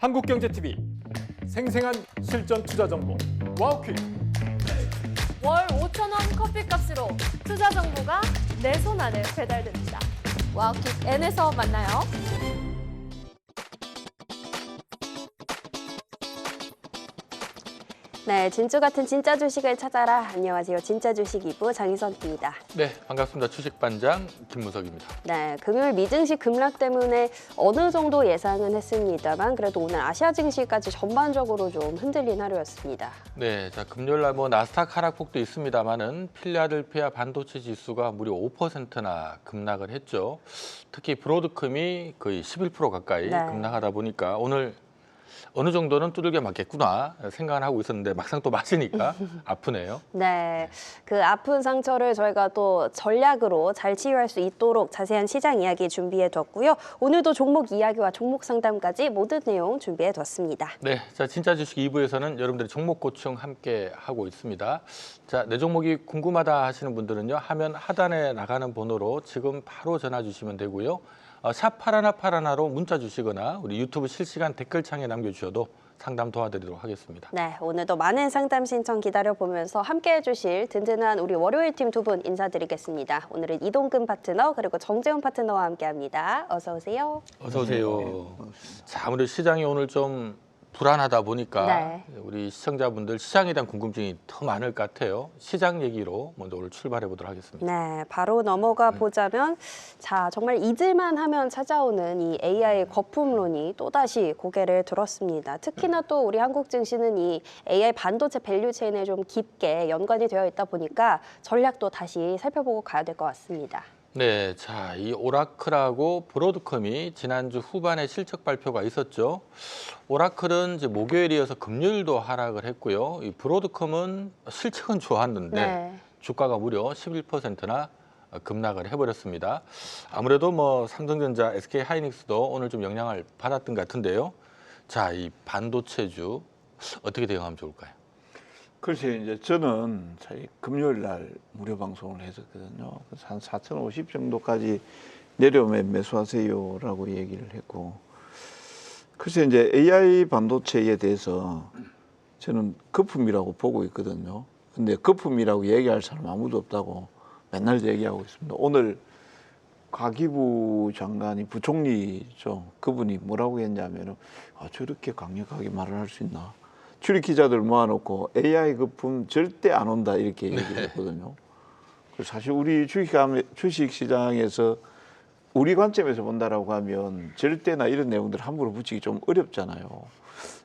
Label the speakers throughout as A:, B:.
A: 한국경제TV 생생한 실전 투자 정보 와우퀵.
B: 월 5,000원 커피값으로 투자 정보가 내 손 안에 배달됩니다. 와우킥 N에서 만나요.
C: 네, 진주 같은 진짜 주식을 찾아라. 안녕하세요. 진짜 주식 2부 장희선입니다.
D: 네, 반갑습니다. 주식반장 김무석입니다.
C: 네, 금요일 미증시 급락 때문에 어느 정도 예상은 했습니다만 그래도 오늘 아시아 증시까지 전반적으로 좀 흔들린 하루였습니다.
D: 네, 자 금요일 날 나스닥 하락폭도 있습니다만은 필라델피아 반도체 지수가 무려 5%나 급락을 했죠. 특히 브로드컴이 거의 11% 가까이
C: 네.
D: 급락하다 보니까 오늘 어느 정도는 두들겨 맞겠구나 생각을 하고 있었는데 막상 또 맞으니까 아프네요.
C: 네, 그 아픈 상처를 저희가 또 전략으로 잘 치유할 수 있도록 자세한 시장 이야기 준비해뒀고요. 오늘도 종목 이야기와 종목 상담까지 모든 내용 준비해뒀습니다.
D: 네, 자 진짜 주식 2부에서는 여러분들의 종목 고충 함께 하고 있습니다. 자, 내 종목이 궁금하다 하시는 분들은요, 화면 하단에 나가는 번호로 지금 바로 전화 주시면 되고요. 샵 8181로 문자 주시거나 우리 유튜브 실시간 댓글창에 남겨주셔도 상담 도와드리도록 하겠습니다.
C: 네, 오늘도 많은 상담 신청 기다려보면서 함께해 주실 든든한 우리 월요일 팀 두 분 인사드리겠습니다. 오늘은 이동근 파트너 그리고 정재훈 파트너와 함께합니다. 어서 오세요.
D: 어서 오세요. 자, 아무래도 시장이 오늘 좀 불안하다 보니까
C: 네.
D: 우리 시청자분들 시장에 대한 궁금증이 더 많을 것 같아요. 시장 얘기로 먼저 오늘 출발해 보도록 하겠습니다.
C: 네, 바로 넘어가 보자면 자 정말 잊을만 하면 찾아오는 이 AI 거품론이 또다시 고개를 들었습니다. 특히나 또 우리 한국 증시는 이 AI 반도체 밸류체인에 좀 깊게 연관이 되어 있다 보니까 전략도 다시 살펴보고 가야 될 것 같습니다.
D: 네, 자, 이 오라클하고 브로드컴이 지난주 후반에 실적 발표가 있었죠. 오라클은 이제 목요일이어서 금요일도 하락을 했고요. 이 브로드컴은 실적은 좋았는데
C: 네.
D: 주가가 무려 11%나 급락을 해버렸습니다. 아무래도 삼성전자, SK 하이닉스도 오늘 좀 영향을 받았던 것 같은데요. 자, 이 반도체주 어떻게 대응하면 좋을까요?
E: 글쎄, 이제 저는 저희 금요일 날 무료 방송을 했었거든요. 그래서 한 4,050 정도까지 내려오면 매수하세요라고 얘기를 했고, 글쎄 이제 AI 반도체에 대해서 저는 거품이라고 보고 있거든요. 근데 거품이라고 얘기할 사람 아무도 없다고 맨날 얘기하고 있습니다. 오늘 과기부 장관이 부총리죠. 그분이 뭐라고 했냐면은 저렇게 강력하게 말을 할 수 있나? 출입 기자들 모아놓고 AI 거품 절대 안 온다 이렇게 얘기했거든요. 그래서 사실 우리 주식 시장에서 우리 관점에서 본다라고 하면 절대나 이런 내용들 함부로 붙이기 좀 어렵잖아요.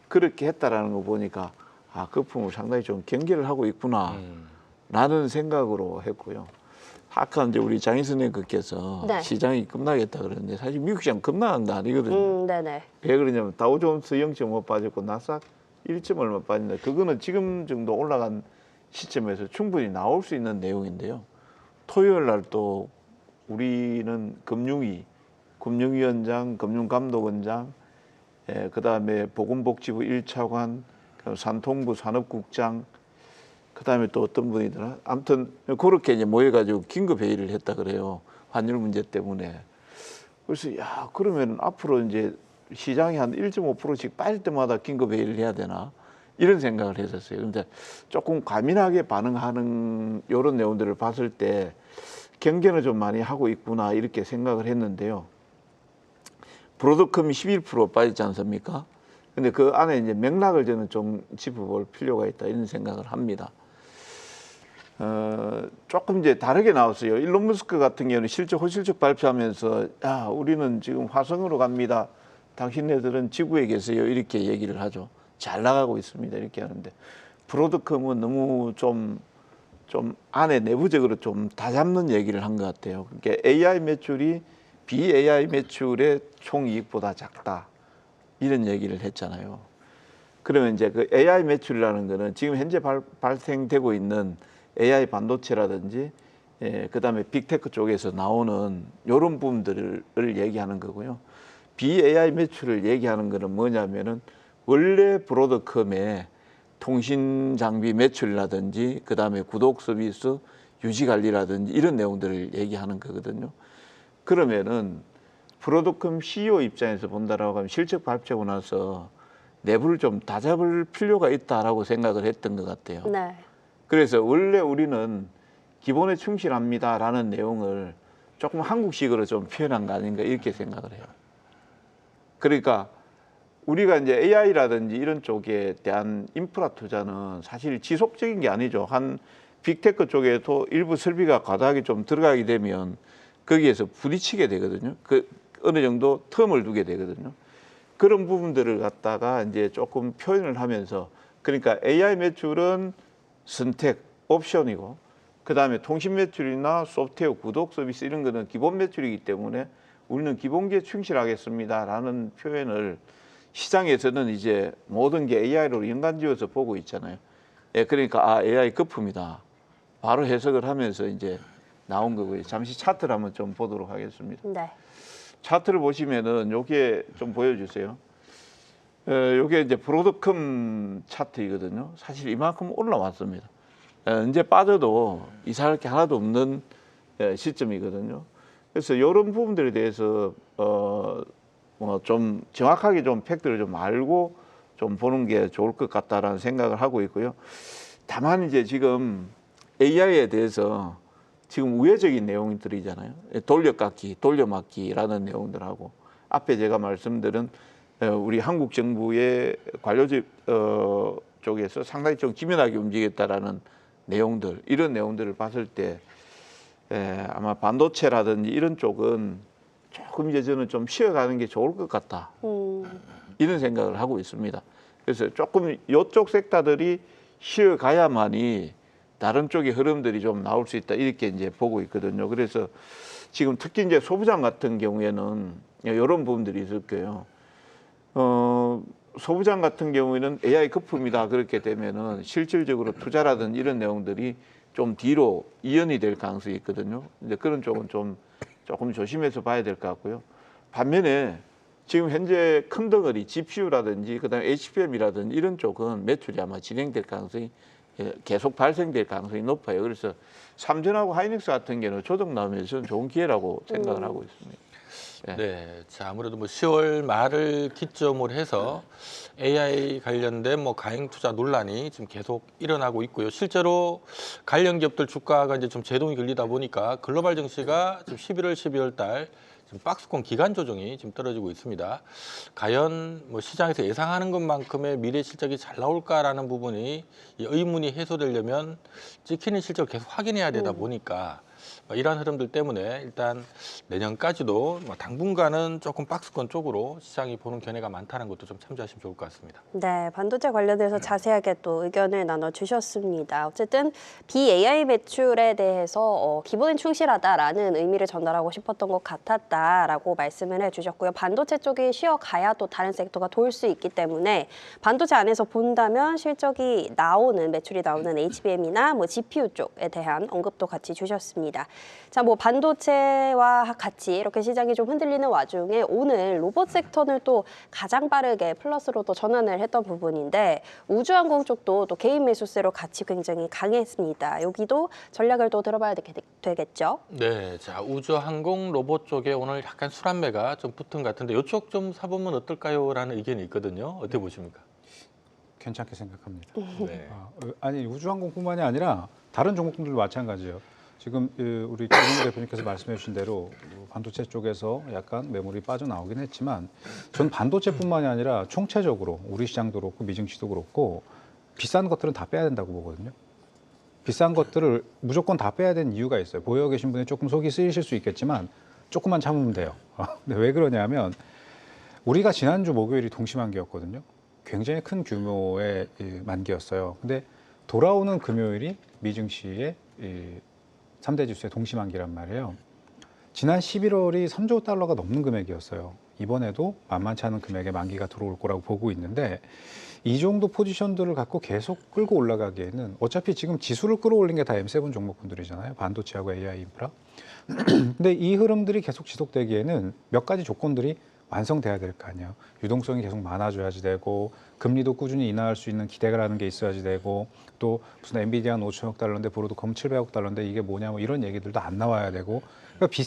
E: 그렇게 했다라는 거 보니까 거품을 상당히 좀 경계를 하고 있구나라는 생각으로 했고요. 아까 이제 우리 장희선 앵커께서
C: 네.
E: 시장이 급락했다 그러는데 사실 미국 시장 급락한 거 아니거든요.
C: 네네.
E: 왜 그러냐면 다우존스 0.5 빠졌고 나스닥 1점 얼마 빠진다. 그거는 지금 정도 올라간 시점에서 충분히 나올 수 있는 내용인데요. 토요일 날 또 우리는 금융위원장, 금융감독원장, 그다음에 보건복지부 1차관, 산통부 산업국장, 그다음에 또 어떤 분이더라. 아무튼 그렇게 이제 모여가지고 긴급 회의를 했다 그래요. 환율 문제 때문에. 그래서 그러면 앞으로 이제 시장이 한 1.5%씩 빠질 때마다 긴급 회의를 해야 되나 이런 생각을 했었어요. 그런데 조금 과민하게 반응하는 이런 내용들을 봤을 때 경계는 좀 많이 하고 있구나 이렇게 생각을 했는데요. 브로드컴이 11% 빠졌지 않습니까? 근데 그 안에 이제 맥락을 저는 좀 짚어볼 필요가 있다 이런 생각을 합니다. 조금 이제 다르게 나왔어요. 일론 머스크 같은 경우는 호실적 발표하면서 우리는 지금 화성으로 갑니다. 당신네들은 지구에 계세요. 이렇게 얘기를 하죠. 잘 나가고 있습니다. 이렇게 하는데 브로드컴은 너무 좀 안에 내부적으로 좀 다잡는 얘기를 한 것 같아요. 그러니까 AI 매출이 BAI 매출의 총이익보다 작다. 이런 얘기를 했잖아요. 그러면 이제 그 AI 매출이라는 거는 지금 현재 발생되고 있는 AI 반도체라든지 그다음에 빅테크 쪽에서 나오는 이런 부분들을 얘기하는 거고요. BAI 매출을 얘기하는 거는 뭐냐면은 원래 브로드컴의 통신 장비 매출이라든지 그다음에 구독 서비스 유지 관리라든지 이런 내용들을 얘기하는 거거든요. 그러면은 브로드컴 CEO 입장에서 본다라고 하면 실적 발표하고 나서 내부를 좀 다잡을 필요가 있다라고 생각을 했던 것 같아요.
C: 네.
E: 그래서 원래 우리는 기본에 충실합니다라는 내용을 조금 한국식으로 좀 표현한 거 아닌가 이렇게 생각을 해요. 그러니까 우리가 이제 AI라든지 이런 쪽에 대한 인프라 투자는 사실 지속적인 게 아니죠. 한 빅테크 쪽에도 일부 설비가 과다하게 좀 들어가게 되면 거기에서 부딪히게 되거든요. 그 어느 정도 텀을 두게 되거든요. 그런 부분들을 갖다가 이제 조금 표현을 하면서 그러니까 AI 매출은 선택, 옵션이고 그다음에 통신 매출이나 소프트웨어 구독 서비스 이런 거는 기본 매출이기 때문에 우리는 기본기에 충실하겠습니다라는 표현을 시장에서는 이제 모든 게 AI로 연관지어서 보고 있잖아요. 예, 그러니까 아, AI 거품이다. 바로 해석을 하면서 이제 나온 거고요. 잠시 차트를 한번 좀 보도록 하겠습니다.
C: 네. 차트를
E: 보시면은 요게 좀 보여주세요. 요게 이제 브로드컴 차트이거든요. 사실 이만큼 올라왔습니다. 이제 빠져도 이상할 게 하나도 없는 시점이거든요. 그래서 이런 부분들에 대해서 좀 정확하게 좀 팩트를 좀 알고 좀 보는 게 좋을 것 같다라는 생각을 하고 있고요. 다만 이제 지금 AI에 대해서 지금 우회적인 내용들이잖아요. 돌려깎기, 돌려막기라는 내용들하고 앞에 제가 말씀드린 우리 한국 정부의 관료직 쪽에서 상당히 좀 기민하게 움직였다라는 내용들, 이런 내용들을 봤을 때 아마 반도체라든지 이런 쪽은 조금 이제 저는 좀 쉬어가는 게 좋을 것 같다. 이런 생각을 하고 있습니다. 그래서 조금 이쪽 섹터들이 쉬어가야만이 다른 쪽의 흐름들이 좀 나올 수 있다. 이렇게 이제 보고 있거든요. 그래서 지금 특히 이제 소부장 같은 경우에는 이런 부분들이 있을 거예요. 소부장 같은 경우에는 AI 거품이다. 그렇게 되면은 실질적으로 투자라든 이런 내용들이 좀 뒤로 이연이 될 가능성이 있거든요. 이제 그런 쪽은 좀 조금 조심해서 봐야 될 것 같고요. 반면에 지금 현재 큰 덩어리 GPU라든지 그다음에 HBM이라든지 이런 쪽은 매출이 아마 진행될 가능성이 계속 발생될 가능성이 높아요. 그래서 삼전하고 하이닉스 같은 경우는 조정 나오면 저는 좋은 기회라고 생각을 하고 있습니다.
D: 네, 자 아무래도 뭐 10월 말을 기점으로 해서 AI 관련된 뭐 가행 투자 논란이 지금 계속 일어나고 있고요. 실제로 관련 기업들 주가가 이제 좀 제동이 걸리다 보니까 글로벌 증시가 지금 11월, 12월 달 지금 박스권 기간 조정이 지금 떨어지고 있습니다. 과연 뭐 시장에서 예상하는 것만큼의 미래 실적이 잘 나올까라는 부분이 이 의문이 해소되려면 찍히는 실적을 계속 확인해야 되다 보니까 이러한 흐름들 때문에 일단 내년까지도 당분간은 조금 박스권 쪽으로 시장이 보는 견해가 많다는 것도 좀 참조하시면 좋을 것 같습니다.
C: 네, 반도체 관련해서 자세하게 또 의견을 나눠주셨습니다. 어쨌든 BAI 매출에 대해서 기본에 충실하다라는 의미를 전달하고 싶었던 것 같았다라고 말씀을 해주셨고요. 반도체 쪽이 쉬어가야 또 다른 섹터가 도울 수 있기 때문에 반도체 안에서 본다면 실적이 나오는 매출이 나오는 HBM이나 뭐 GPU 쪽에 대한 언급도 같이 주셨습니다. 자, 뭐 반도체와 같이 이렇게 시장이 좀 흔들리는 와중에 오늘 로봇 섹터는 또 가장 빠르게 플러스로 또 전환을 했던 부분인데 우주항공 쪽도 또 개인 매수세로 같이 굉장히 강했습니다. 여기도 전략을 또 들어봐야 되겠죠?
D: 네, 자 우주항공 로봇 쪽에 오늘 약간 술안매가 좀 붙은 것 같은데 이쪽 좀 사보면 어떨까요?라는 의견이 있거든요. 어떻게 보십니까?
A: 괜찮게 생각합니다.
D: 네.
A: 아니 우주항공뿐만이 아니라 다른 종목들도 마찬가지예요. 지금 우리 김용우 대표님께서 말씀해 주신 대로 반도체 쪽에서 약간 매물이 빠져나오긴 했지만 전 반도체뿐만이 아니라 총체적으로 우리 시장도 그렇고 미증시도 그렇고 비싼 것들은 다 빼야 된다고 보거든요. 비싼 것들을 무조건 다 빼야 되는 이유가 있어요. 보여 계신 분이 조금 속이 쓰이실 수 있겠지만 조금만 참으면 돼요. 근데 왜 그러냐면 우리가 지난주 목요일이 동시만기였거든요. 굉장히 큰 규모의 만기였어요. 근데 돌아오는 금요일이 미증시의 3대 지수의 동시만기란 말이에요. 지난 11월이 3조 달러가 넘는 금액이었어요. 이번에도 만만치 않은 금액의 만기가 들어올 거라고 보고 있는데 이 정도 포지션들을 갖고 계속 끌고 올라가기에는 어차피 지금 지수를 끌어올린 게 다 M7 종목군들이잖아요. 반도체하고 AI 인프라. 근데 이 흐름들이 계속 지속되기에는 몇 가지 조건들이 완성돼야 될 거 아니에요. 유동성이 계속 많아져야지 되고 금리도 꾸준히 인하할 수 있는 기대가라는 게 있어야지 되고 또 무슨 엔비디아는 5천억 달러인데 브로드컴 700억 달러인데 이게 뭐냐 뭐 이런 얘기들도 안 나와야 되고 그러니까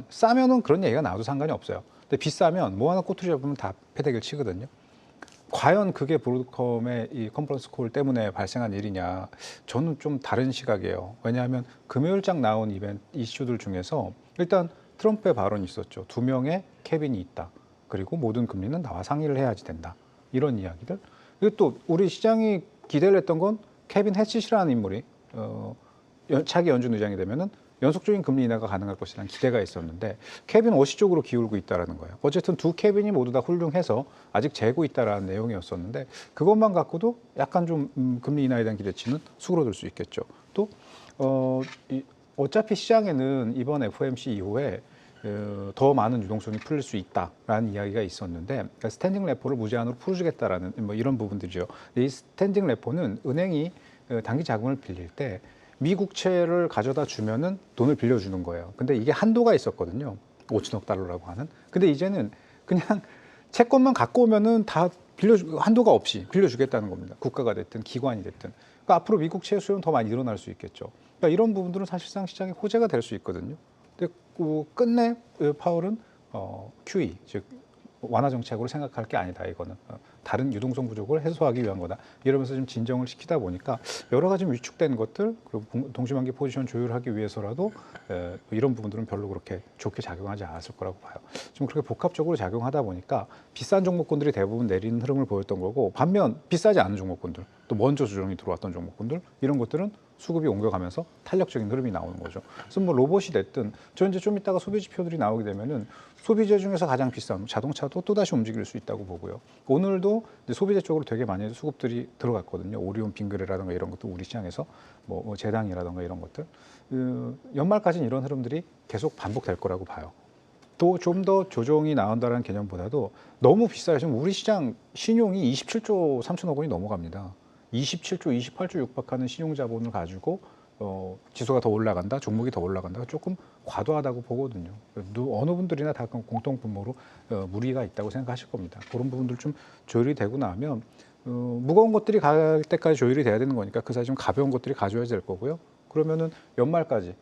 A: 싸면은 그런 얘기가 나와도 상관이 없어요. 근데 비싸면 뭐 하나 꼬투리 잡으면 다 패대기를 치거든요. 과연 그게 브로드컴의 이 컨퍼런스 콜 때문에 발생한 일이냐? 저는 좀 다른 시각이에요. 왜냐하면 금요일장 나온 이벤트 이슈들 중에서 일단 트럼프의 발언이 있었죠. 2명의 케빈이 있다. 그리고 모든 금리는 나와 상의를 해야지 된다. 이런 이야기들. 그리고 또 우리 시장이 기대를 했던 건 케빈 해치시라는 인물이 차기 연준 의장이 되면은 연속적인 금리 인하가 가능할 것이라는 기대가 있었는데 케빈 워시 쪽으로 기울고 있다라는 거예요. 어쨌든 두 케빈이 모두 다 훌륭해서 아직 재고 있다라는 내용이었었는데 그것만 갖고도 약간 좀 금리 인하에 대한 기대치는 수그러들 수 있겠죠. 또 어차피 시장에는 이번 FOMC 이후에 더 많은 유동성이 풀릴 수 있다라는 이야기가 있었는데 그러니까 스탠딩 레포를 무제한으로 풀어주겠다라는 뭐 이런 부분들이죠. 이 스탠딩 레포는 은행이 단기 자금을 빌릴 때 미국채를 가져다 주면은 돈을 빌려주는 거예요. 근데 이게 한도가 있었거든요. 5천억 달러라고 하는. 근데 이제는 그냥 채권만 갖고 오면은 다 한도가 없이 빌려주겠다는 겁니다. 국가가 됐든 기관이 됐든. 그러니까 앞으로 미국채 수요는 더 많이 일어날 수 있겠죠. 그러니까 이런 부분들은 사실상 시장의 호재가 될 수 있거든요. 근데 끝내 파월은 QE, 즉 완화 정책으로 생각할 게 아니다. 이거는 다른 유동성 부족을 해소하기 위한 거다. 이러면서 좀 진정을 시키다 보니까 여러 가지 위축된 것들 그리고 동시만기 포지션 조율하기 위해서라도 이런 부분들은 별로 그렇게 좋게 작용하지 않았을 거라고 봐요. 좀 그렇게 복합적으로 작용하다 보니까 비싼 종목군들이 대부분 내리는 흐름을 보였던 거고 반면 비싸지 않은 종목군들 또 먼저 조정이 들어왔던 종목군들 이런 것들은 수급이 옮겨가면서 탄력적인 흐름이 나오는 거죠. 그래서 뭐 로봇이 됐든 저 이제 좀 이따가 소비 지표들이 나오게 되면은 소비재 중에서 가장 비싼 자동차도 또 다시 움직일 수 있다고 보고요. 오늘도 이제 소비재 쪽으로 되게 많이 수급들이 들어갔거든요. 오리온 빙그레라든가 이런 것도 우리 시장에서 뭐 재당이라든가 이런 것들 연말까지는 이런 흐름들이 계속 반복될 거라고 봐요. 또 좀 더 조정이 나온다는 개념보다도 너무 비싸요. 지금 우리 시장 신용이 27조 3천억 원이 넘어갑니다. 27조, 28조 육박하는 신용 자본을 가지고 지수가 더 올라간다, 종목이 더 올라간다. 조금 과도하다고 보거든요. 어느 분들이나 다 공통분모로 무리가 있다고 생각하실 겁니다. 그런 부분들 좀 조율이 되고 나면 무거운 것들이 갈 때까지 조율이 돼야 되는 거니까 그 사이 좀 가벼운 것들이 가져야 될 거고요. 그러면은 연말까지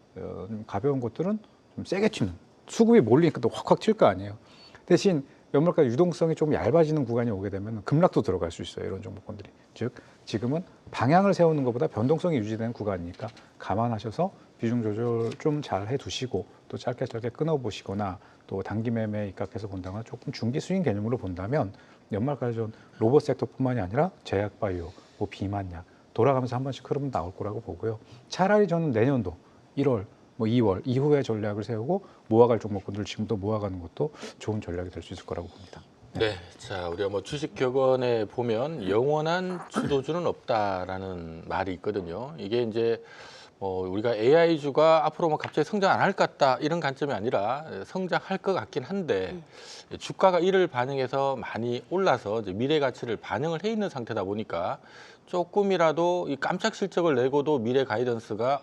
A: 가벼운 것들은 좀 세게 튀는 수급이 몰리니까 또 확확 튈 거 아니에요. 대신 연말까지 유동성이 좀 얇아지는 구간이 오게 되면 급락도 들어갈 수 있어요. 이런 종목군들이. 즉 지금은 방향을 세우는 것보다 변동성이 유지되는 구간이니까 감안하셔서 비중 조절 좀 잘 해두시고 또 짧게 끊어보시거나 또 단기 매매 입각해서 본다거나 조금 중기 스윙 개념으로 본다면 연말까지 좀 로봇 섹터뿐만이 아니라 제약 바이오, 뭐 비만약 돌아가면서 한 번씩 흐름 나올 거라고 보고요. 차라리 저는 내년도 1월, 뭐 2월 이후에 전략을 세우고 모아갈 종목군들 지금도 모아가는 것도 좋은 전략이 될 수 있을 거라고 봅니다.
D: 네, 자 우리가 뭐 주식 격언에 보면 영원한 주도주는 없다라는 말이 있거든요. 이게 이제 우리가 AI주가 앞으로 뭐 갑자기 성장 안 할 것 같다 이런 관점이 아니라 성장할 것 같긴 한데 주가가 이를 반영해서 많이 올라서 이제 미래 가치를 반영을 해 있는 상태다 보니까 조금이라도 이 깜짝 실적을 내고도 미래 가이던스가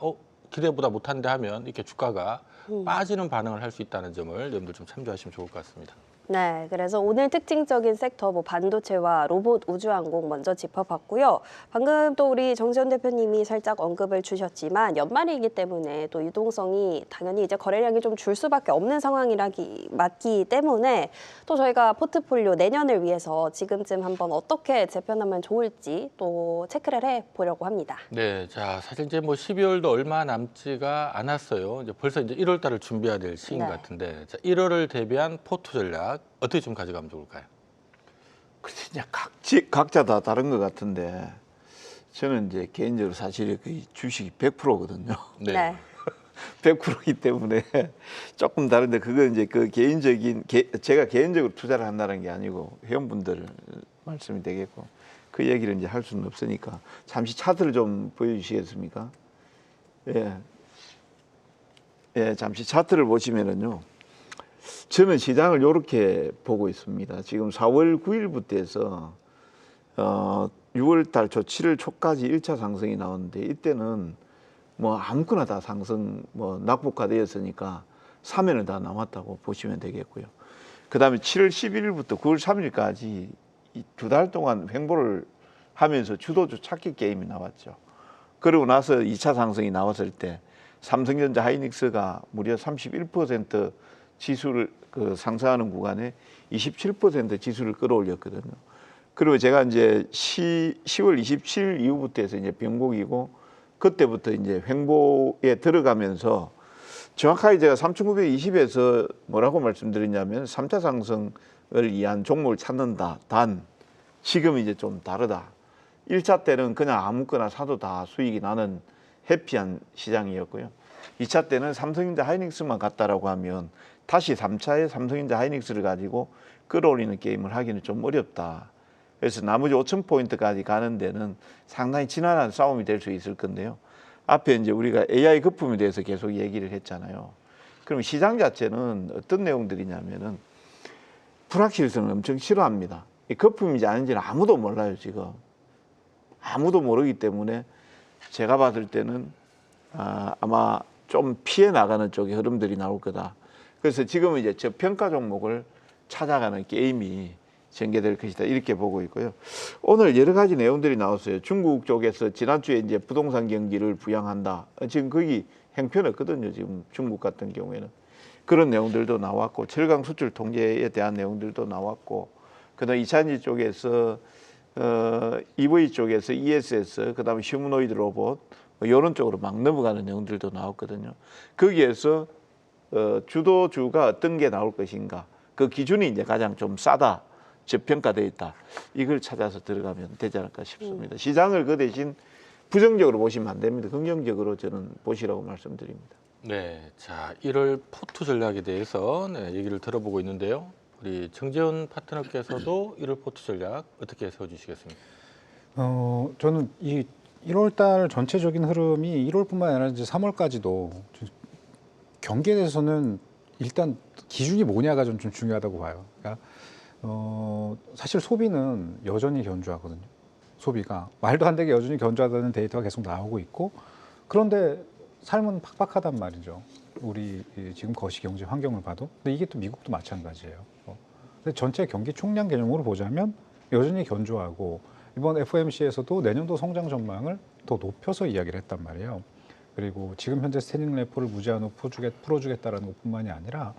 D: 기대보다 못한데 하면 이렇게 주가가 빠지는 반응을 할 수 있다는 점을 여러분들 좀 참조하시면 좋을 것 같습니다.
C: 네, 그래서 오늘 특징적인 섹터 뭐 반도체와 로봇, 우주항공 먼저 짚어봤고요. 방금 또 우리 정지현 대표님이 살짝 언급을 주셨지만 연말이기 때문에 또 유동성이 당연히 이제 거래량이 좀 줄 수밖에 없는 상황이라기 맞기 때문에 또 저희가 포트폴리오 내년을 위해서 지금쯤 한번 어떻게 재편하면 좋을지 또 체크를 해보려고 합니다.
D: 네, 자 사실 이제 뭐 12월도 얼마 남지가 않았어요. 이제 벌써 이제 1월 달을 준비해야 될 시기인
C: 네.
D: 것 같은데, 자 1월을 대비한 포트 전략 어떻게 좀 가져가면 좋을까요?
E: 글쎄 이제 각자 다 다른 것 같은데 저는 이제 개인적으로 사실 그 주식이 100%거든요.
C: 네.
E: 100%이기 때문에 조금 다른데 그건 이제 그 개인적인 제가 개인적으로 투자를 한다는 게 아니고 회원분들 말씀이 되겠고 그 얘기를 이제 할 수는 없으니까 잠시 차트를 좀 보여주시겠습니까? 예, 예, 잠시 차트를 보시면은요. 저는 시장을 이렇게 보고 있습니다. 지금 4월 9일부터 해서 6월 달 초 7월 초까지 1차 상승이 나오는데 이때는 뭐 아무거나 다 상승 뭐 낙폭화되었으니까 사면은 다 남았다고 보시면 되겠고요. 그다음에 7월 11일부터 9월 3일까지 두 달 동안 횡보를 하면서 주도주 찾기 게임이 나왔죠. 그러고 나서 2차 상승이 나왔을 때 삼성전자 하이닉스가 무려 31% 지수를 상승하는 구간에 27% 지수를 끌어올렸거든요. 그리고 제가 이제 10월 27일 이후부터 해서 이제 변곡이고 그때부터 이제 횡보에 들어가면서 정확하게 제가 3,920에서 뭐라고 말씀드렸냐면 3차 상승을 위한 종목을 찾는다. 단 지금 이제 좀 다르다. 1차 때는 그냥 아무거나 사도 다 수익이 나는 해피한 시장이었고요. 2차 때는 삼성전자 하이닉스만 갔다라고 하면 다시 3차에 삼성전자 하이닉스를 가지고 끌어올리는 게임을 하기는 좀 어렵다. 그래서 나머지 5,000포인트까지 가는 데는 상당히 지난한 싸움이 될 수 있을 건데요. 앞에 이제 우리가 AI 거품에 대해서 계속 얘기를 했잖아요. 그럼 시장 자체는 어떤 내용들이냐면은 불확실성을 엄청 싫어합니다. 이 거품인지 아닌지는 아무도 몰라요, 지금. 아무도 모르기 때문에 제가 봤을 때는 아마 좀 피해 나가는 쪽의 흐름들이 나올 거다. 그래서 지금은 이제 저평가 종목을 찾아가는 게임이 전개될 것이다. 이렇게 보고 있고요. 오늘 여러 가지 내용들이 나왔어요. 중국 쪽에서 지난주에 이제 부동산 경기를 부양한다. 지금 거기 형편없거든요. 지금 중국 같은 경우에는. 그런 내용들도 나왔고, 철강 수출 통제에 대한 내용들도 나왔고, 그다음 이차전지 쪽에서 EV 쪽에서 ESS, 그다음에 휴머노이드 로봇 이런 쪽으로 막 넘어가는 내용들도 나왔거든요. 거기에서 주도주가 어떤 게 나올 것인가, 그 기준이 이제 가장 좀 싸다, 저평가되어 있다, 이걸 찾아서 들어가면 되지 않을까 싶습니다. 시장을 그 대신 부정적으로 보시면 안 됩니다. 긍정적으로 저는 보시라고 말씀드립니다.
D: 네, 자 1월 포트 전략에 대해서 얘기를 들어보고 있는데요. 우리 정재훈 파트너께서도 1월 포트 전략 어떻게 세워주시겠습니까?
A: 저는 이 1월달 전체적인 흐름이 1월뿐만 아니라 이제 3월까지도 경기에 대해서는 일단 기준이 뭐냐가 좀 중요하다고 봐요. 그러니까 사실 소비는 여전히 견조하거든요. 소비가 말도 안 되게 여전히 견조하다는 데이터가 계속 나오고 있고, 그런데 삶은 팍팍하단 말이죠. 우리 지금 거시경제 환경을 봐도. 근데 이게 또 미국도 마찬가지예요. 근데 전체 경기 총량 개념으로 보자면 여전히 견조하고, 이번 FOMC에서도 내년도 성장 전망을 더 높여서 이야기를 했단 말이에요. 그리고 지금 현재 스탠딩 레포를 무제한으로 풀어주겠다라는 것뿐만이 아니라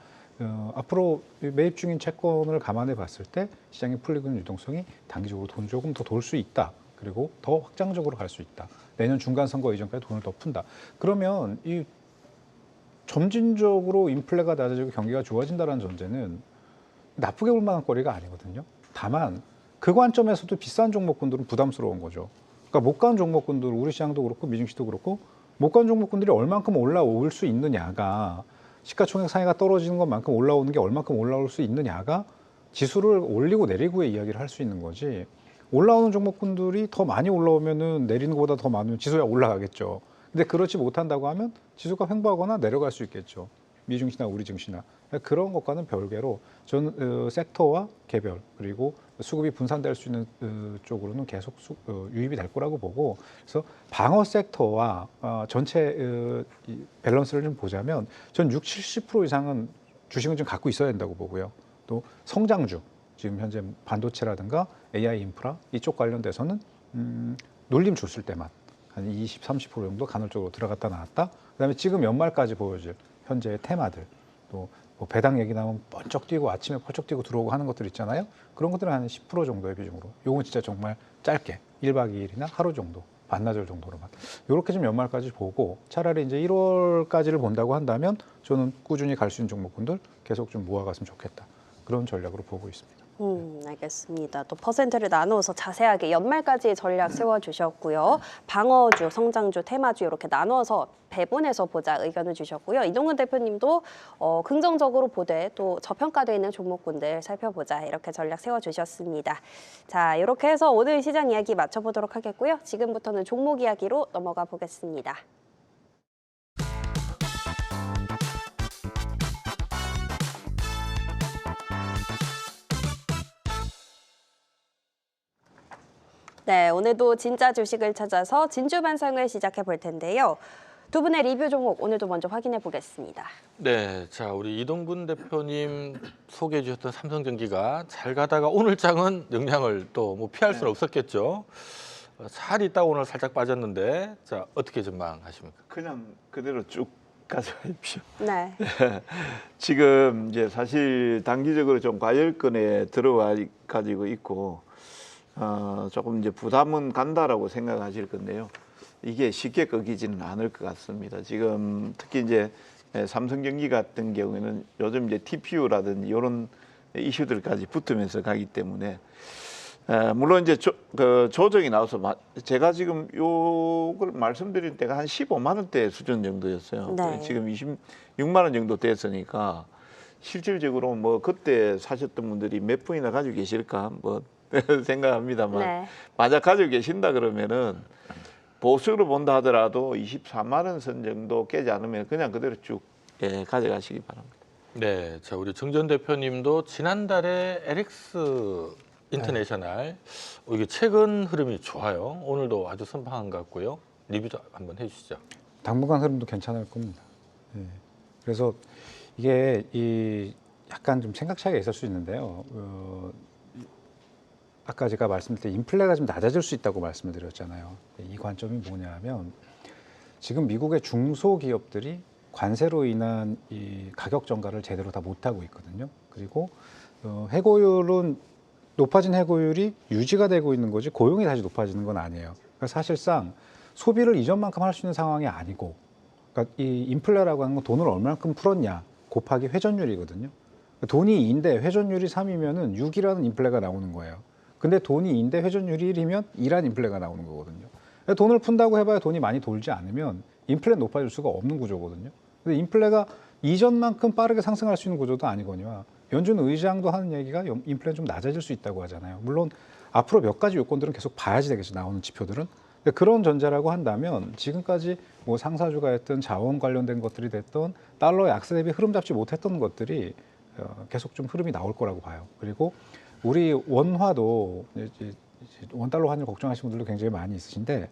A: 앞으로 매입 중인 채권을 감안해 봤을 때 시장의 풀리고 있는 유동성이 단기적으로 돈 조금 더 돌 수 있다. 그리고 더 확장적으로 갈 수 있다. 내년 중간 선거 이전까지 돈을 더 푼다. 그러면 이 점진적으로 인플레가 낮아지고 경기가 좋아진다는 전제는 나쁘게 볼 만한 거리가 아니거든요. 다만 그 관점에서도 비싼 종목군들은 부담스러운 거죠. 그러니까 못 간 종목군들, 우리 시장도 그렇고 미증시도 그렇고 못 간 종목군들이 얼만큼 올라올 수 있느냐가, 시가총액 상위가 떨어지는 것만큼 올라오는 게 얼만큼 올라올 수 있느냐가 지수를 올리고 내리고의 이야기를 할 수 있는 거지, 올라오는 종목군들이 더 많이 올라오면은 내리는 것보다 더 많으면 지수가 올라가겠죠. 근데 그렇지 못한다고 하면 지수가 횡보하거나 내려갈 수 있겠죠. 미증시나 우리 증시나. 그런 것과는 별개로 저는 섹터와 개별 그리고 수급이 분산될 수 있는 쪽으로는 계속 유입이 될 거라고 보고, 그래서 방어 섹터와 전체 밸런스를 좀 보자면 전 60, 70% 이상은 주식은 좀 갖고 있어야 된다고 보고요. 또 성장주, 지금 현재 반도체라든가 AI 인프라 이쪽 관련돼서는 눌림 줬을 때만 한 20, 30% 정도 간헐적으로 들어갔다 나왔다. 그다음에 지금 연말까지 보여질 현재의 테마들, 또 뭐 배당 얘기 나오면 번쩍 뛰고 아침에 펄쩍 뛰고 들어오고 하는 것들 있잖아요. 그런 것들은 한 10% 정도의 비중으로. 요건 진짜 정말 짧게 1박 2일이나 하루 정도, 반나절 정도로만. 요렇게 좀 연말까지 보고, 차라리 이제 1월까지를 본다고 한다면 저는 꾸준히 갈 수 있는 종목군들 계속 좀 모아갔으면 좋겠다. 그런 전략으로 보고 있습니다.
C: 알겠습니다. 또 퍼센트를 나누어서 자세하게 연말까지 전략 세워주셨고요. 방어주, 성장주, 테마주 이렇게 나누어서 배분해서 보자 의견을 주셨고요. 이동근 대표님도 긍정적으로 보되 또 저평가되어 있는 종목군들 살펴보자 이렇게 전략 세워주셨습니다. 자, 이렇게 해서 오늘 시장 이야기 마쳐보도록 하겠고요. 지금부터는 종목 이야기로 넘어가 보겠습니다. 네, 오늘도 진짜 주식을 찾아서 진주 반상을 시작해 볼 텐데요. 두 분의 리뷰 종목 오늘도 먼저 확인해 보겠습니다.
D: 네, 자 우리 이동근 대표님 소개해 주셨던 삼성전기가 잘 가다가 오늘 장은 영향을 또 뭐 피할 수는 없었겠죠. 잘 있다 오늘 살짝 빠졌는데, 자 어떻게 전망하십니까?
E: 그냥 그대로 쭉 가져가십시오.
C: 네.
E: 지금 이제 사실 단기적으로 좀 과열권에 들어와 가지고 있고, 조금 이제 부담은 간다라고 생각하실 건데요. 이게 쉽게 꺾이지는 않을 것 같습니다. 지금 특히 이제 삼성전기 같은 경우에는 요즘 이제 TPU라든지 이런 이슈들까지 붙으면서 가기 때문에 물론 이제 조정이 나와서 제가 지금 요걸 말씀드릴 때가 한 15만 원대 수준 정도였어요.
C: 네.
E: 지금 26만 원 정도 됐으니까 실질적으로 뭐 그때 사셨던 분들이 몇 분이나 가지고 계실까 뭐 생각합니다만
C: 네.
E: 만약 가지고 계신다 그러면은 보수로 본다 하더라도 24만 원 선 정도 깨지 않으면 그냥 그대로 쭉 가져가시기 바랍니다.
D: 네, 자 우리 정전 대표님도 지난달에 LX 인터내셔널 이게 최근 흐름이 좋아요. 오늘도 아주 선방한 것 같고요. 리뷰도 한번 해주시죠.
A: 당분간 흐름도 괜찮을 겁니다. 예. 그래서 이게 약간 좀 생각 차이가 있을 수 있는데요. 아까 제가 말씀드릴 때 인플레가 좀 낮아질 수 있다고 말씀을 드렸잖아요. 이 관점이 뭐냐면 지금 미국의 중소기업들이 관세로 인한 이 가격 전가를 제대로 다 못하고 있거든요. 그리고 해고율은 높아진 해고율이 유지가 되고 있는 거지 고용이 다시 높아지는 건 아니에요. 그러니까 사실상 소비를 이전만큼 할 수 있는 상황이 아니고, 그러니까 이 인플레라고 하는 건 돈을 얼마만큼 풀었냐 곱하기 회전율이거든요. 돈이 2인데 회전율이 3이면은 6이라는 인플레가 나오는 거예요. 근데 돈이 2인데 회전율이 1이면 2란 인플레가 나오는 거거든요. 돈을 푼다고 해봐야 돈이 많이 돌지 않으면 인플레 높아질 수가 없는 구조거든요. 근데 인플레가 이전만큼 빠르게 상승할 수 있는 구조도 아니거니와 연준 의장도 하는 얘기가 인플레는 좀 낮아질 수 있다고 하잖아요. 물론 앞으로 몇 가지 요건들은 계속 봐야지 되겠죠. 나오는 지표들은. 근데 그런 전제라고 한다면 지금까지 뭐 상사주가 했던 자원 관련된 것들이 됐던 달러 약세 대비 흐름 잡지 못했던 것들이 계속 좀 흐름이 나올 거라고 봐요. 그리고 우리 원화도 원달러 환율 걱정하시는 분들도 굉장히 많이 있으신데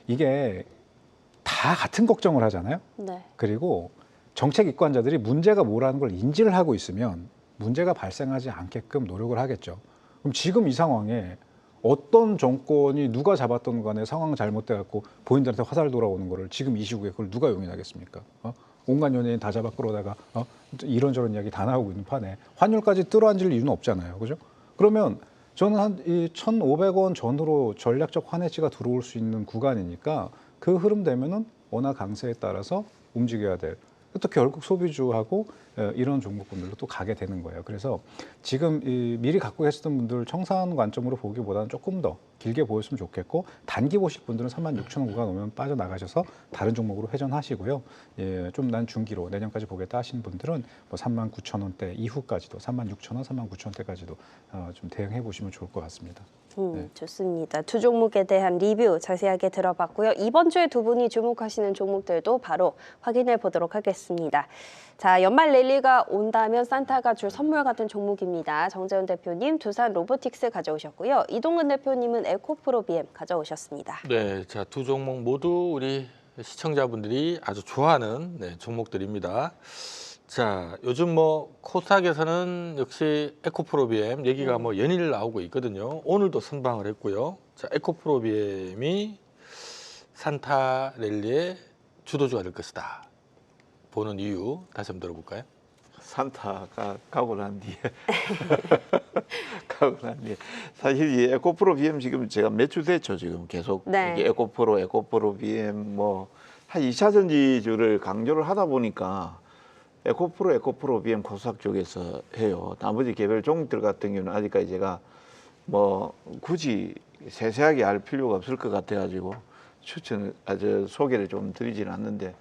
A: 이게 다 같은 걱정을 하잖아요.
C: 네.
A: 그리고 정책 이권자들이 문제가 뭐라는 걸 인지를 하고 있으면 문제가 발생하지 않게끔 노력을 하겠죠. 그럼 지금 이 상황에 어떤 정권이 누가 잡았던 간에 상황 잘못돼 갖고 본인들한테 화살 돌아오는 거를 지금 이 시국에 그걸 누가 용인하겠습니까? 온갖 연예인 다 잡아 끌어다가 이런저런 이야기 다 나오고 있는 판에 환율까지 뚫어앉을 이유는 없잖아요. 그죠? 그러면 저는 한 1,500원 전후로 전략적 환해지가 들어올 수 있는 구간이니까 그 흐름 되면은 원화 강세에 따라서 움직여야 될. 또 결국 소비주하고 이런 종목군들로 또 가게 되는 거예요. 그래서 지금 미리 갖고 계셨던 분들 청산 관점으로 보기보다는 조금 더 길게 보였으면 좋겠고 단기 보실 분들은 36,000원 구간 오면 빠져나가셔서 다른 종목으로 회전하시고요. 좀 난 중기로 내년까지 보겠다 하시는 분들은 뭐 39,000원대 이후까지도 36,000원, 39,000원대까지도 좀 대응해 보시면 좋을 것 같습니다. 네.
C: 좋습니다. 두 종목에 대한 리뷰 자세하게 들어봤고요. 이번 주에 두 분이 주목하시는 종목들도 바로 확인해 보도록 하겠습니다. 자, 연말 랠리가 온다면 산타가 줄 선물 같은 종목입니다. 정재훈 대표님 두산 로보틱스 가져오셨고요. 이동근 대표님은 에코프로 BM 가져오셨습니다.
D: 네, 자 두 종목 모두 우리 시청자분들이 아주 좋아하는 종목들입니다. 자, 요즘 뭐 코스닥에서는 역시 에코프로비엠 얘기가 뭐 연일 나오고 있거든요. 오늘도 선방을 했고요. 자, 에코프로비엠이 산타 랠리의 주도주가 될 것이다. 보는 이유 다시 한번 들어볼까요?
E: 산타가 가고 난 뒤에 사실 이 에코프로 BM 지금 제가 몇 주 됐죠. 지금 계속
C: 네.
E: 이게 에코프로 BM 뭐 한 2차 전지주를 강조를 하다 보니까 에코프로 BM 코스닥 쪽에서 해요. 나머지 개별 종목들 같은 경우는 아직까지 제가 뭐 굳이 세세하게 알 필요가 없을 것 같아가지고 소개를 좀 드리지는 않는데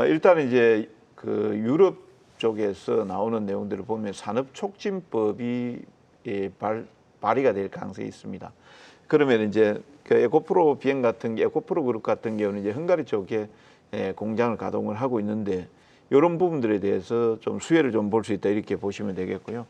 E: 일단 이제 그 유럽 쪽에서 나오는 내용들을 보면 산업촉진법이 발의가 될 가능성이 있습니다. 그러면 이제 그 에코프로 BM 같은 게 에코프로 그룹 같은 경우는 이제 헝가리 쪽에 공장을 가동을 하고 있는데 이런 부분들에 대해서 좀 수혜를 좀 볼 수 있다 이렇게 보시면 되겠고요.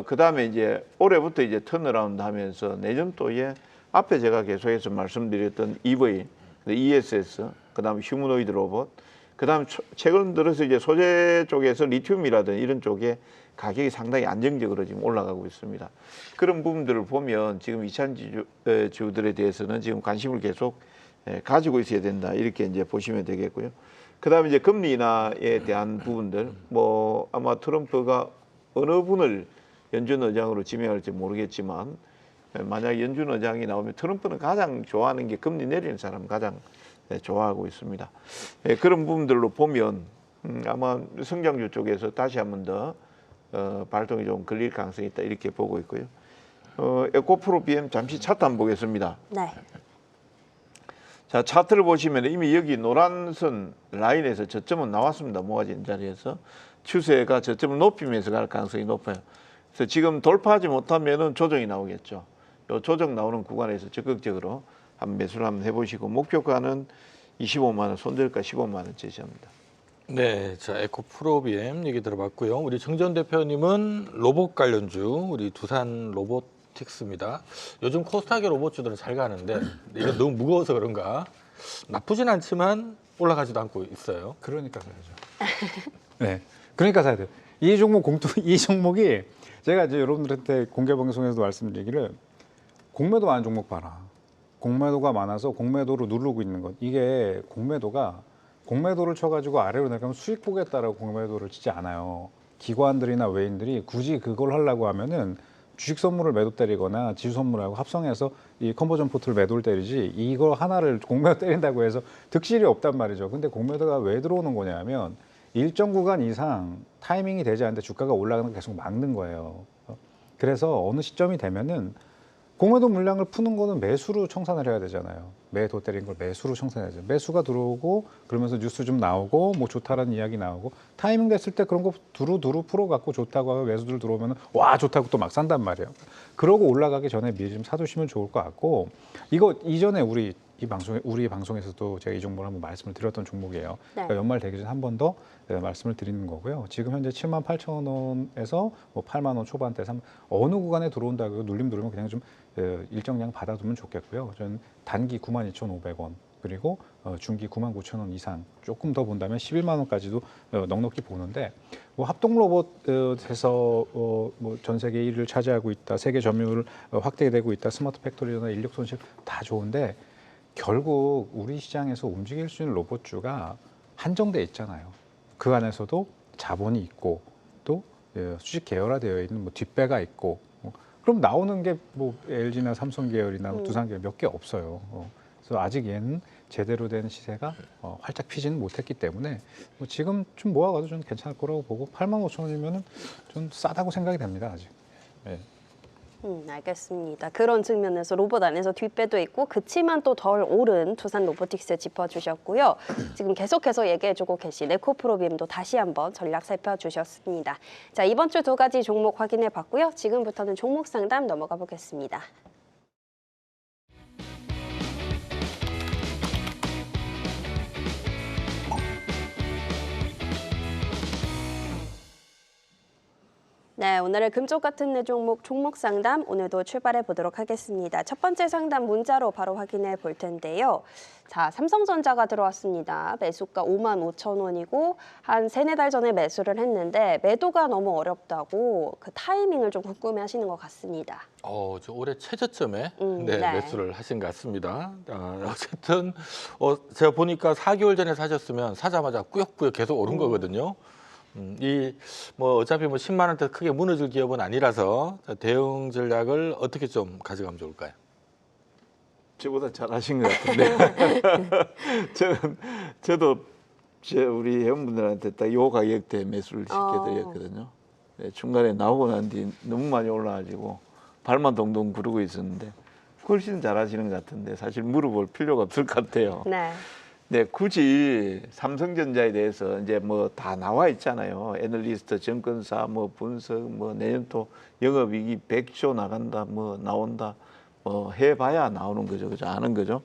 E: 그 다음에 이제 올해부터 이제 턴어라운드 하면서 내년도에 앞에 제가 계속해서 말씀드렸던 EV, ESS, 그 다음에 휴머노이드 로봇, 그 다음 최근 들어서 이제 소재 쪽에서 리튬이라든 이런 쪽에 가격이 상당히 안정적으로 지금 올라가고 있습니다. 그런 부분들을 보면 지금 이차전지주들에 대해서는 지금 관심을 계속 가지고 있어야 된다 이렇게 이제 보시면 되겠고요. 그 다음에 이제 금리 인하에 대한 부분들, 뭐 아마 트럼프가 어느 분을 연준 의장으로 지명할지 모르겠지만 만약 연준 의장이 나오면 트럼프는 가장 좋아하는 게 금리 내리는 사람 가장 좋아하고 있습니다. 그런 부분들로 보면 아마 성장주 쪽에서 다시 한번 더 발동이 좀 걸릴 가능성이 있다 이렇게 보고 있고요. 에코프로 BM 잠시 차트 한번 보겠습니다.
C: 네.
E: 자, 차트를 보시면 이미 여기 노란선 라인에서 저점은 나왔습니다. 모아진 자리에서 추세가 저점을 높이면서 갈 가능성이 높아요. 그래서 지금 돌파하지 못하면은 조정이 나오겠죠. 요 조정 나오는 구간에서 적극적으로 한번 매수를 한번 해보시고 목표가는 25만 원, 손절가 15만 원 제시합니다.
D: 네, 자 에코프로비엠 얘기 들어봤고요. 우리 정전 대표님은 로봇 관련주, 우리 두산 로보틱스입니다. 요즘 코스닥의 로봇주들은 잘 가는데 이게 너무 무거워서 그런가 나쁘진 않지만 올라가지도 않고 있어요.
A: 그러니까 사야죠. 네, 그러니까 사야 돼요. 이 종목 이 종목이 제가 이제 여러분들한테 공개 방송에서도 말씀드리기를 공매도 많은 종목 봐라. 공매도가 많아서 공매도로 누르고 있는 것. 이게 공매도를 쳐가지고 아래로 내려가면 수익 보겠다라고 공매도를 치지 않아요. 기관들이나 외인들이 굳이 그걸 하려고 하면은 주식 선물을 매도 때리거나 지수 선물하고 합성해서 이 컨버전 포트를 매도를 때리지 이거 하나를 공매도 때린다고 해서 득실이 없단 말이죠. 근데 공매도가 왜 들어오는 거냐면 일정 구간 이상 타이밍이 되지 않는데 주가가 올라가는 걸 계속 막는 거예요. 그래서 어느 시점이 되면은 공매도 물량을 푸는 거는 매수로 청산을 해야 되잖아요. 매도 때린 걸 매수로 청산해야죠. 매수가 들어오고 그러면서 뉴스 좀 나오고 뭐 좋다라는 이야기 나오고 타이밍 됐을 때 그런 거 두루 풀어갖고 좋다고 하고 매수들 들어오면 와 좋다고 또 막 산단 말이에요. 그러고 올라가기 전에 미리 좀 사두시면 좋을 것 같고 이거 이전에 우리 방송에서도 제가 이 종목을 한번 말씀을 드렸던 종목이에요.
C: 네.
A: 그러니까 연말 되기 전에 한 번 더 말씀을 드리는 거고요. 지금 현재 78,000원에서 뭐 8만 원 초반대 어느 구간에 들어온다고 눌리면 그냥 좀 일정량 받아두면 좋겠고요. 저는 단기 92,500원 그리고 중기 99,000원 이상 조금 더 본다면 11만 원까지도 넉넉히 보는데 뭐 합동 로봇에서 뭐 전 세계 1위를 차지하고 있다, 세계 점유율 확대되고 있다, 스마트 팩토리나 인력 손실 다 좋은데 결국 우리 시장에서 움직일 수 있는 로봇주가 한정돼 있잖아요. 그 안에서도 자본이 있고 또 수직 계열화되어 있는 뭐 뒷배가 있고 그럼 나오는 게 뭐 LG나 삼성 계열이나 두산 계열 몇 개 없어요. 그래서 아직 얘는 제대로 된 시세가 활짝 피지는 못했기 때문에 뭐 지금 좀 모아가도 좀 괜찮을 거라고 보고 85,000원이면은 좀 싸다고 생각이 됩니다 아직. 네.
C: 알겠습니다. 그런 측면에서 로봇 안에서 뒷배도 있고 그치만 또 덜 오른 두산 로보틱스 짚어주셨고요. 지금 계속해서 얘기해주고 계신 에코프로비엠도 다시 한번 전략 살펴주셨습니다. 자, 이번 주 두 가지 종목 확인해봤고요. 지금부터는 종목 상담 넘어가 보겠습니다. 네, 오늘의 금쪽 같은 내 종목 상담 오늘도 출발해 보도록 하겠습니다. 첫 번째 상담 문자로 바로 확인해 볼 텐데요. 자, 삼성전자가 들어왔습니다. 매수가 55,000원이고 한 3-4달 전에 매수를 했는데 매도가 너무 어렵다고 그 타이밍을 좀 궁금해 하시는 것 같습니다.
D: 저 올해 최저점에
C: 네.
D: 매수를 하신 것 같습니다. 어쨌든 제가 보니까 4개월 전에 사셨으면 사자마자 꾸역꾸역 계속 오른 거거든요. 뭐 어차피 뭐 10만 원대 크게 무너질 기업은 아니라서 대응 전략을 어떻게 좀 가져가면 좋을까요?
E: 저보다 잘하신 것 같은데 저도 우리 회원분들한테 딱 요 가격대에 매수를 시켜드렸거든요. 네, 중간에 나오고 난 뒤 너무 많이 올라가지고 발만 동동 구르고 있었는데 훨씬 잘하시는 것 같은데 사실 물어볼 필요가 없을 것 같아요.
C: 네.
E: 네, 굳이 삼성전자에 대해서 이제 뭐 다 나와 있잖아요. 애널리스트, 증권사, 뭐 분석, 뭐 내년도 영업이익이 100조 나간다, 뭐 나온다, 뭐 해봐야 나오는 거죠, 그죠? 아는 거죠.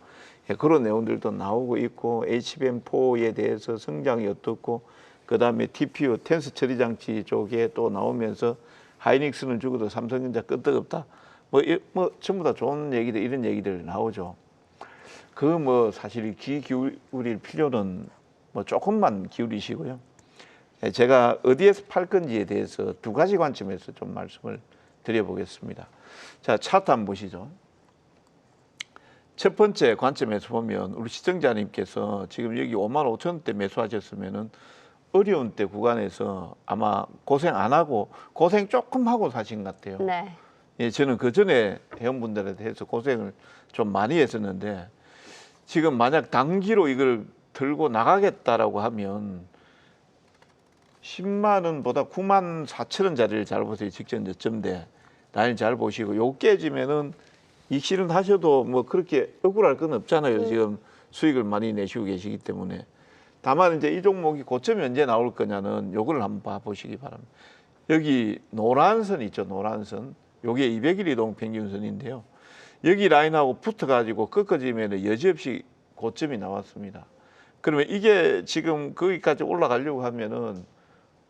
E: 예, 그런 내용들도 나오고 있고 HBM4에 대해서 성장이 어떻고, 그 다음에 TPU, 텐스 처리 장치 쪽에 또 나오면서 하이닉스는 죽어도 삼성전자 끄떡없다. 뭐 전부 다 좋은 얘기들, 이런 얘기들 나오죠. 그 뭐 사실 귀 기울일 필요는 뭐 조금만 기울이시고요. 제가 어디에서 팔 건지에 대해서 두 가지 관점에서 좀 말씀을 드려보겠습니다. 자, 차트 한번 보시죠. 첫 번째 관점에서 보면 우리 시청자님께서 지금 여기 55,000원대 매수하셨으면은 어려운 때 구간에서 아마 고생 안 하고 고생 조금 하고 사신 것 같아요.
C: 네.
E: 예, 저는 그 전에 회원분들에 대해서 고생을 좀 많이 했었는데 지금 만약 단기로 이걸 들고 나가겠다라고 하면 10만 원보다 9만 4천 원짜리를 잘 보세요. 직전 저점대 라인 잘 보시고 요 깨지면은 이 실은 하셔도 뭐 그렇게 억울할 건 없잖아요. 지금 수익을 많이 내시고 계시기 때문에. 다만 이제 이 종목이 고점이 언제 나올 거냐는 요걸 한번 봐보시기 바랍니다. 여기 노란 선 있죠. 노란 선. 요게 200일 이동 평균선인데요. 여기 라인하고 붙어가지고 꺾어지면 여지없이 고점이 나왔습니다. 그러면 이게 지금 거기까지 올라가려고 하면은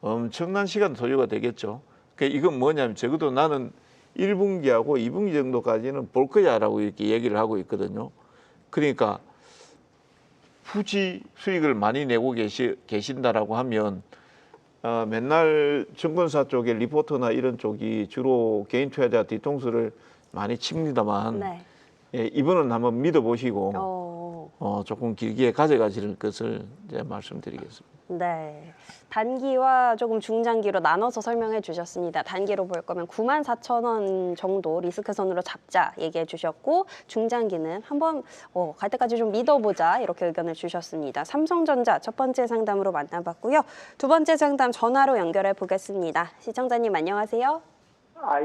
E: 엄청난 시간 소요가 되겠죠. 그러니까 이건 뭐냐면 적어도 나는 1분기하고 2분기 정도까지는 볼 거야라고 이렇게 얘기를 하고 있거든요. 그러니까 굳이 수익을 많이 내고 계신다라고 하면 맨날 증권사 쪽에 리포터나 이런 쪽이 주로 개인 투자자 뒤통수를 많이 칩니다만
C: 네.
E: 예, 이번은 한번 믿어보시고 조금 길게 가져가실 것을 이제 말씀드리겠습니다.
C: 네. 단기와 조금 중장기로 나눠서 설명해 주셨습니다. 단기로 볼 거면 94,000원 정도 리스크선으로 잡자 얘기해 주셨고 중장기는 한번 갈 때까지 좀 믿어보자 이렇게 의견을 주셨습니다. 삼성전자 첫 번째 상담으로 만나봤고요. 두 번째 상담 전화로 연결해 보겠습니다. 시청자님 안녕하세요.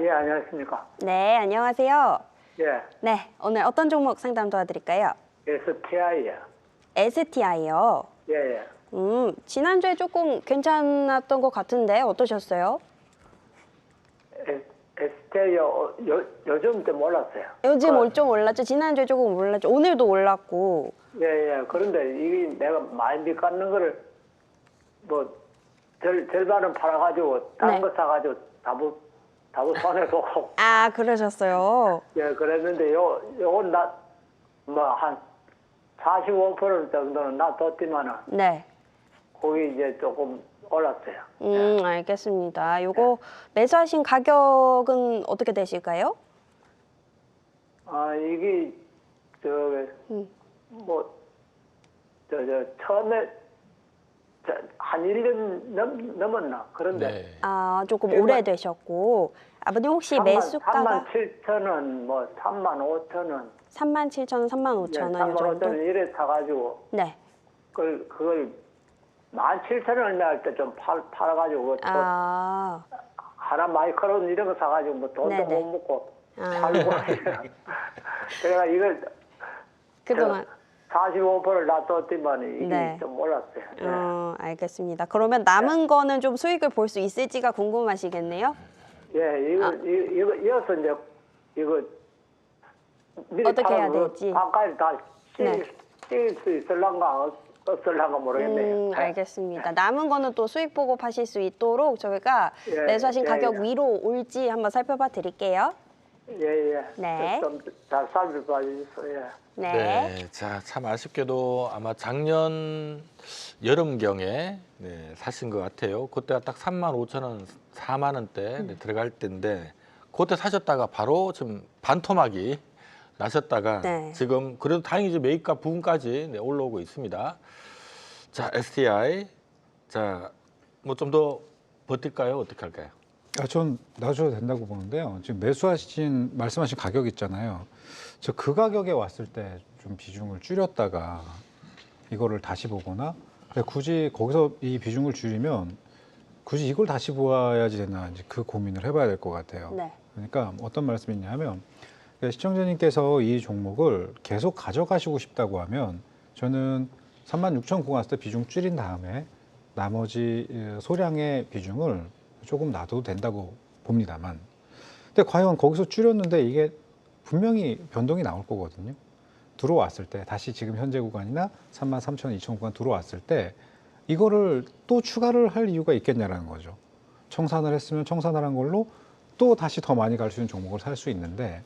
F: 예, 안녕하십니까.
C: 네, 안녕하세요.
F: 예,
C: 네, 오늘 어떤 종목 상담 도와드릴까요?
F: STI요.
C: STI요.
F: 예, 예.
C: 지난주에 조금 괜찮았던 것 같은데 어떠셨어요?
F: STI요. 요즘 좀 올랐어요.
C: 요즘 좀 올랐죠? 지난주에 조금 올랐죠? 오늘도 올랐고.
F: 예, 예. 그런데 이게 내가 많이 빚갖는 거를 뭐 절반은 팔아가지고 다른
C: 네.
F: 거 사가지고 다부 손에 놓고
C: 아, 그러셨어요?
F: 예, 그랬는데 요건 한 45% 정도는 놔뒀지만은
C: 네.
F: 거기 이제 조금 올랐어요.
C: 알겠습니다. 요거 매수하신 가격은 어떻게 되실까요?
F: 이게 처음에 한 1년 넘었나 그런데
D: 네.
C: 아, 조금
F: 일반-
C: 오래되셨고. 아버님 혹시
F: 3만
C: 매수가가
F: 7천원, 뭐 3만 5천원,
C: 37,000원, 35,000원 요
F: 3만
C: 정도?
F: 5천원 이래 사가지고
C: 네.
F: 그걸 17,000원 날 때 좀 팔아가지고 또
C: 아,
F: 하나 마이크론 이런 거 사가지고 뭐 돈도
C: 네네.
F: 못 먹고
C: 아.
F: 팔고 그래가 이걸
C: 그동안
F: 45%를 놔뒀더만 이게
C: 네.
F: 좀 올랐어요. 예.
C: 알겠습니다. 그러면 남은 거는 좀 수익을 볼 수 있을지가 궁금하시겠네요?
F: 예, 이거 이어서 이제 이거 미리
C: 어떻게 해야
F: 팔아서
C: 될지.
F: 가까이 다
C: 네.
F: 씌울 수 있을란가 없을란가 모르겠네요.
C: 알겠습니다. 남은 거는 또 수익 보고 파실 수 있도록 저희가
F: 예,
C: 매수하신
F: 예,
C: 가격
F: 예.
C: 위로 올지 한번 살펴봐 드릴게요.
F: 예, 예.
C: 네.
F: 좀 잘 살펴봐 주세요. 예.
C: 네.
D: 네, 자, 참 아쉽게도 아마 작년 여름경에 사신 것 같아요. 그때가 딱 35,000원, 4만 원대 들어갈 때인데 그때 사셨다가 바로 지금 반토막이 나셨다가
C: 네.
D: 지금 그래도 다행히 매입가 부분까지 올라오고 있습니다. 자, STI. 자, 뭐 좀 더 버틸까요? 어떻게 할까요?
A: 전 놔줘도 된다고 보는데요. 지금 말씀하신 가격 있잖아요. 저 그 가격에 왔을 때 좀 비중을 줄였다가 이거를 다시 보거나 굳이 거기서 이 비중을 줄이면 굳이 이걸 다시 보아야지 되나 이제 그 고민을 해봐야 될 것 같아요.
C: 네.
A: 그러니까 어떤 말씀이냐면 시청자님께서 이 종목을 계속 가져가시고 싶다고 하면 저는 36,000 왔을 때 비중 줄인 다음에 나머지 소량의 비중을 조금 놔둬도 된다고 봅니다만 근데 과연 거기서 줄였는데 이게 분명히 변동이 나올 거거든요. 들어왔을 때 다시 지금 현재 구간이나 33,200 구간 들어왔을 때 이거를 또 추가를 할 이유가 있겠냐라는 거죠. 청산을 했으면 청산을 한 걸로 또 다시 더 많이 갈 수 있는 종목을 살 수 있는데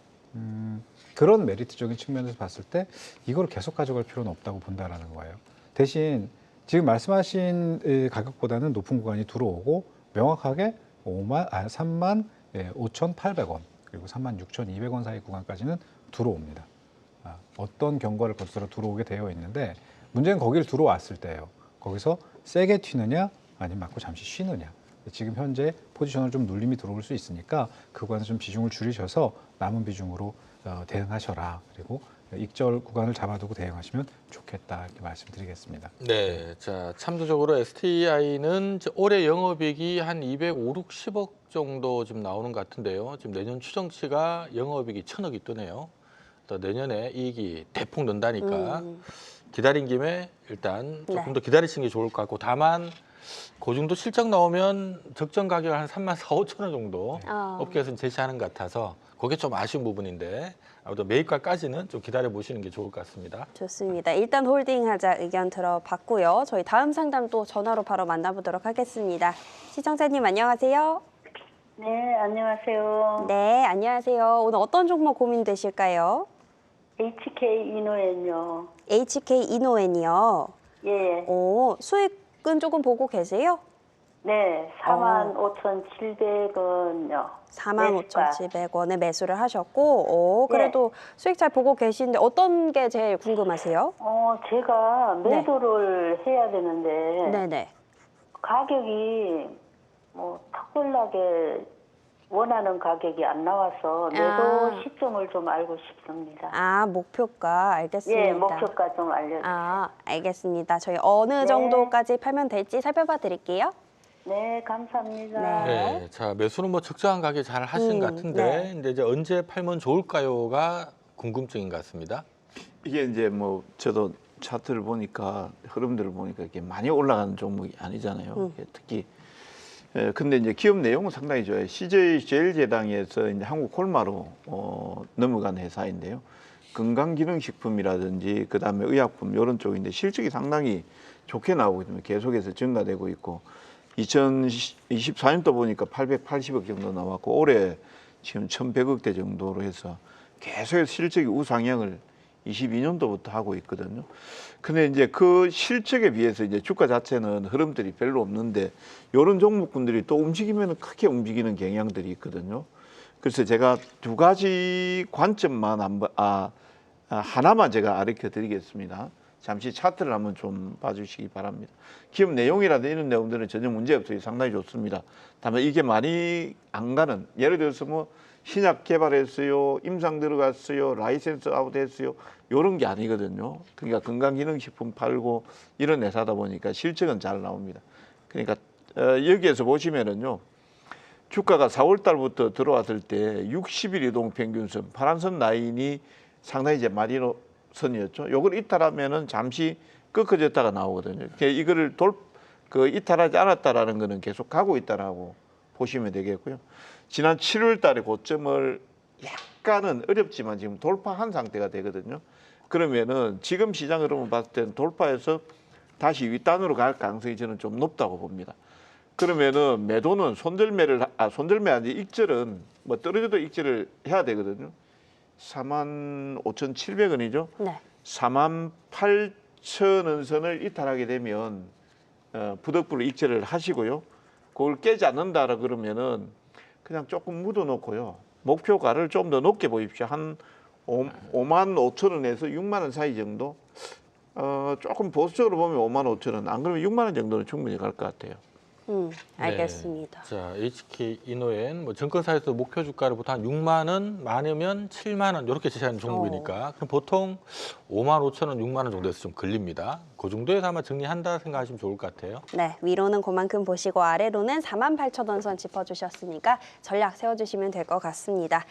A: 그런 메리트적인 측면에서 봤을 때 이걸 계속 가져갈 필요는 없다고 본다라는 거예요. 대신 지금 말씀하신 가격보다는 높은 구간이 들어오고 명확하게 35,800원 그리고 36,200원 사이 구간까지는 들어옵니다. 어떤 경과를 거쳐서 들어오게 되어 있는데 문제는 거기를 들어왔을 때예요. 거기서 세게 튀느냐 아니면 맞고 잠시 쉬느냐 지금 현재 포지션을 좀 눌림이 들어올 수 있으니까 그 구간에 좀 비중을 줄이셔서 남은 비중으로 대응하셔라. 그리고 익절 구간을 잡아두고 대응하시면 좋겠다 이렇게 말씀드리겠습니다.
D: 네, 자 참조적으로 STI는 올해 영업이익이 한 250, 60억 정도 지금 나오는 것 같은데요. 지금 내년 추정치가 영업이익이 1,000억이 뜨네요. 또 내년에 이익이 대폭 는다니까 기다린 김에 일단 조금
C: 네.
D: 더 기다리시는 게 좋을 것 같고 다만 그 정도 실적 나오면 적정 가격 한 3만 4, 5천 원 정도 업계에서는 제시하는 것 같아서 그게 좀 아쉬운 부분인데 아무튼 매입가까지는 좀 기다려 보시는 게 좋을 것 같습니다.
C: 좋습니다. 일단 홀딩하자 의견 들어봤고요. 저희 다음 상담 또 전화로 바로 만나보도록 하겠습니다. 시청자님 안녕하세요.
G: 네, 안녕하세요.
C: 네, 안녕하세요. 오늘 어떤 종목 고민되실까요?
G: HK 이노엔요.
C: HK 이노엔이요.
G: 예,
C: 오, 수익은 조금 보고 계세요?
G: 네, 45,700원요.
C: 45,700원에 매수를 하셨고, 오, 그래도 수익 잘 보고 계신데 어떤 게 제일 궁금하세요?
G: 제가 매도를 해야 되는데
C: 네네.
G: 가격이 뭐 특별하게 원하는 가격이 안 나와서 매도
C: 아.
G: 시점을 좀 알고 싶습니다.
C: 아, 목표가 알겠습니다.
G: 예, 목표가 좀 알려주세요.
C: 아, 알겠습니다. 저희 어느
G: 네.
C: 정도까지 팔면 될지 살펴봐 드릴게요.
G: 네, 감사합니다.
C: 네.
D: 네, 자 매수는 뭐 적정한 가격에 잘 하신 것 같은데
C: 네.
D: 근데 이제 언제 팔면 좋을까요가 궁금증인 것 같습니다.
E: 이게 이제 뭐 저도 차트를 보니까 흐름들을 보니까 이게 많이 올라가는 종목이 아니잖아요. 이게 특히 근데 이제 기업 내용은 상당히 좋아요. CJ 제일제당에서 이제 한국 콜마로 넘어간 회사인데요. 건강기능식품이라든지 그다음에 의약품 이런 쪽인데 실적이 상당히 좋게 나오고 있습니다. 계속해서 증가되고 있고 2024년도 보니까 880억 정도 나왔고 올해 지금 1,100억대 정도로 해서 계속해서 실적이 우상향을 22년도부터 하고 있거든요. 근데 이제 그 실적에 비해서 이제 주가 자체는 흐름들이 별로 없는데 이런 종목군들이 또 움직이면 크게 움직이는 경향들이 있거든요. 그래서 제가 두 가지 관점만 하나만 제가 가르쳐 드리겠습니다. 잠시 차트를 한번 좀 봐주시기 바랍니다. 기업 내용이라든지 이런 내용들은 전혀 문제 없어요. 상당히 좋습니다. 다만 이게 많이 안 가는 예를 들어서 뭐 신약 개발했어요, 임상 들어갔어요, 라이센스 아웃했어요 이런 게 아니거든요. 그러니까 건강기능식품 팔고 이런 회사다 보니까 실적은 잘 나옵니다. 그러니까 여기에서 보시면은요. 주가가 4월 달부터 들어왔을 때 60일 이동 평균선 파란선 라인이 상당히 이제 마지노선이었죠. 요걸 이탈하면은 잠시 꺾어졌다가 나오거든요. 그러니까 이거를 이탈하지 않았다라는 거는 계속 가고 있다라고 보시면 되겠고요. 지난 7월 달에 고점을 약간은 어렵지만 지금 돌파한 상태가 되거든요. 그러면은 지금 시장 흐름을 봤을 때는 돌파해서 다시 윗단으로 갈 가능성이 저는 좀 높다고 봅니다. 그러면은 매도는 손절매 아니 익절은 뭐 떨어져도 익절을 해야 되거든요. 45,700원이죠.
C: 네.
E: 48,000원 선을 이탈하게 되면 부득불 익절을 하시고요. 그걸 깨지 않는다라 그러면은 그냥 조금 묻어놓고요. 목표가를 좀 더 높게 보십시오. 한 55,000원에서 6만 원 사이 정도. 조금 보수적으로 보면 55,000원. 안 그러면 6만 원 정도는 충분히 갈 것 같아요.
C: 알겠습니다.
D: 네. 자, HK 이노엔 뭐 증권사에서 목표 주가를 보통 한 6만 원, 많으면 7만 원 이렇게 제시하는 종목이니까 그럼 보통 5만 5천 원, 6만 원 정도에서 좀 걸립니다. 그 정도에서 아마 정리한다 생각하시면 좋을 것 같아요.
C: 네, 위로는 그만큼 보시고 아래로는 48,000원 선 짚어주셨으니까 전략 세워주시면 될 것 같습니다.